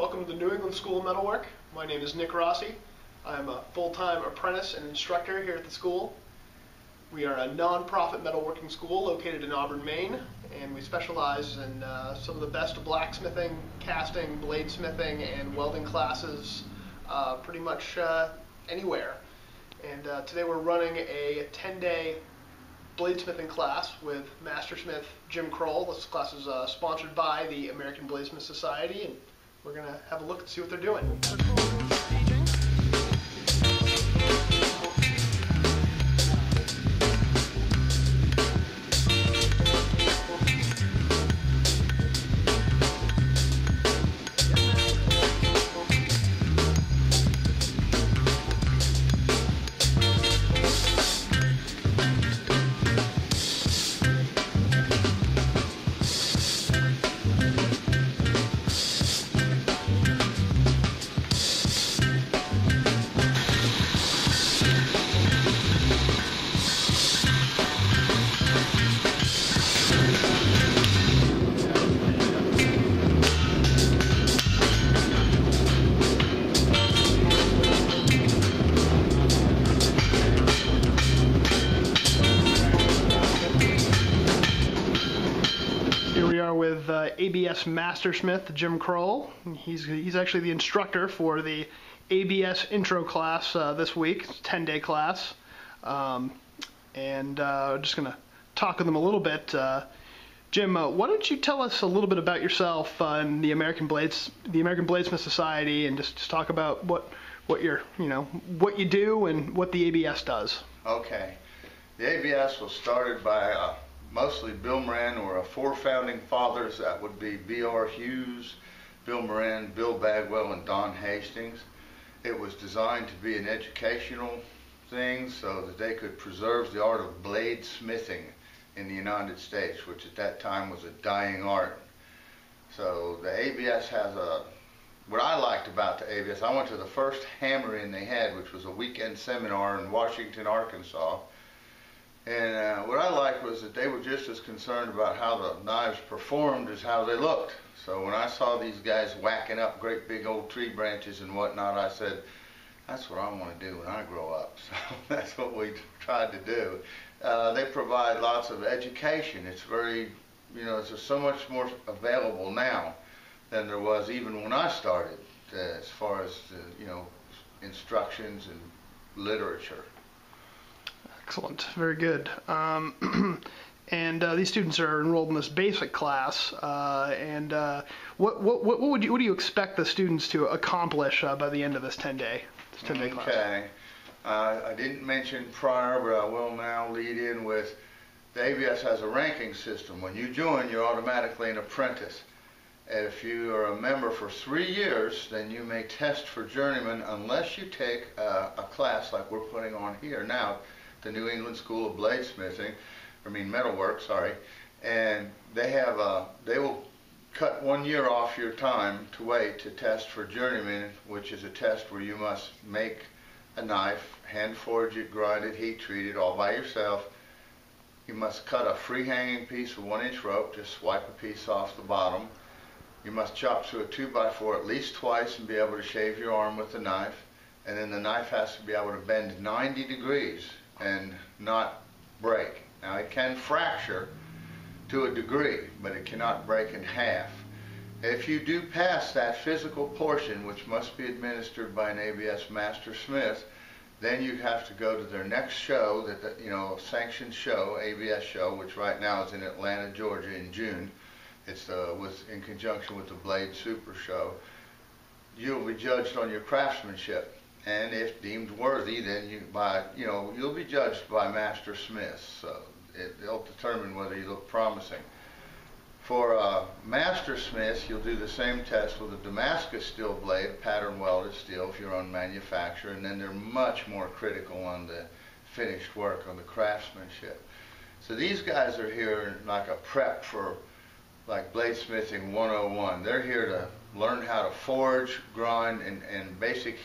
Welcome to the New England School of Metalwork. My name is Nick Rossi. I'm a full-time apprentice and instructor here at the school. We are a non-profit metalworking school located in Auburn, Maine, and we specialize in some of the best blacksmithing, casting, bladesmithing, and welding classes pretty much anywhere. And today we're running a 10-day bladesmithing class with Mastersmith Jim Crowell. This class is sponsored by the American Bladesmith Society, and we're going to have a look and see what they're doing. Here we are with ABS Mastersmith Jim Crowell. He's actually the instructor for the ABS intro class this week. It's a 10-day class, and just going to talk with him a little bit. Jim, why don't you tell us a little bit about yourself and the American Bladesmith Society, and just talk about what you do and what the ABS does. Okay, the ABS was started by mostly Bill Moran, or four founding fathers. That would be B.R. Hughes, Bill Moran, Bill Bagwell, and Don Hastings. It was designed to be an educational thing so that they could preserve the art of bladesmithing in the United States, which at that time was a dying art. So the ABS has what I liked about the ABS, I went to the first hammer-in they had, which was a weekend seminar in Washington, Arkansas. And what I liked was that they were just as concerned about how the knives performed as how they looked. So when I saw these guys whacking up great big old tree branches and whatnot, I said, that's what I want to do when I grow up. So that's what we tried to do. They provide lots of education. It's very, there's so much more available now than there was even when I started, as far as, instructions and literature. Excellent, very good. And these students are enrolled in this basic class. What do you expect the students to accomplish by the end of this 10-day class? Okay, I didn't mention prior, but I will now lead in with the ABS has a ranking system. When you join, you're automatically an apprentice. If you are a member for 3 years, then you may test for journeyman unless you take a class like we're putting on here now, the New England School of Metalwork, sorry, and they will cut 1 year off your time to wait to test for journeyman, which is a test where you must make a knife, hand forge it, grind it, heat treat it all by yourself. You must cut a free hanging piece of 1-inch rope, just swipe a piece off the bottom. You must chop through a 2x4 at least twice and be able to shave your arm with the knife, and then the knife has to be able to bend 90 degrees and not break. Now it can fracture to a degree, but it cannot break in half. If you do pass that physical portion, which must be administered by an ABS Mastersmith, then you have to go to their next show, a sanctioned show, ABS show, which right now is in Atlanta, Georgia in June. It's in conjunction with the Blade Super Show. You'll be judged on your craftsmanship. And if deemed worthy, then you'll be judged by Mastersmiths. So they'll determine whether you look promising. For Mastersmiths, you'll do the same test with a Damascus steel blade, pattern welded steel, if your own manufacturer, and then they're much more critical on the finished work, on the craftsmanship. So these guys are here like a prep for like Bladesmithing 101. They're here to learn how to forge, grind, and basic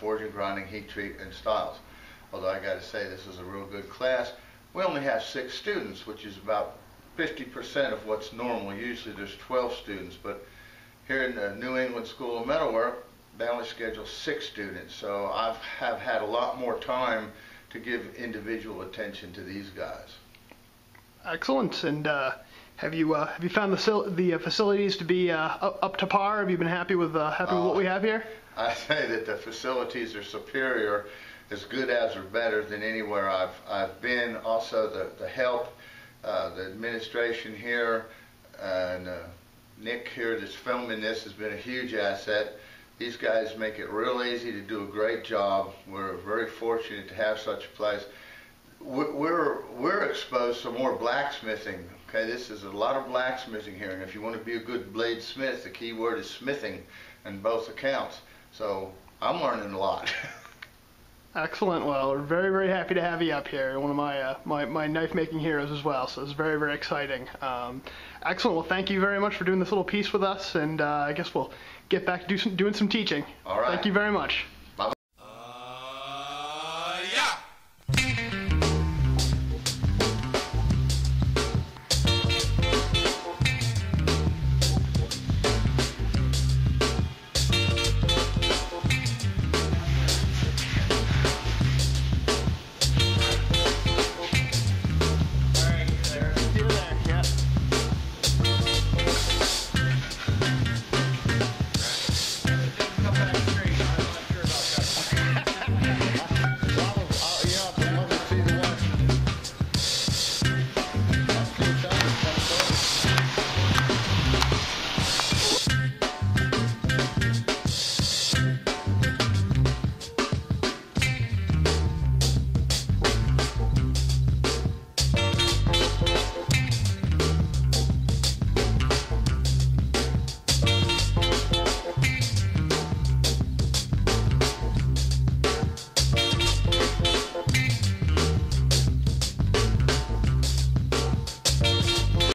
forging, grinding, heat treat, and styles. Although I got to say, this is a real good class. We only have 6 students, which is about 50% of what's normal. Usually there's 12 students, but here in the New England School of Metalwork, they only schedule 6 students, so I have had a lot more time to give individual attention to these guys. Excellent. And have you found the facilities to be up to par? Have you been happy with what we have here? I say that the facilities are superior, as good as or better than anywhere I've been. Also, the help, the administration here, and Nick here that's filming this has been a huge asset. These guys make it real easy to do a great job. We're very fortunate to have such a place. We're exposed to more blacksmithing. Okay, this is a lot of blacksmithing here, and if you want to be a good bladesmith, the key word is smithing in both accounts. So I'm learning a lot. Excellent. Well, we're very, very happy to have you up here. One of my knife making heroes as well. So it's very, very exciting. Excellent. Well, thank you very much for doing this little piece with us, and I guess we'll get back to doing some teaching. All right. Thank you very much.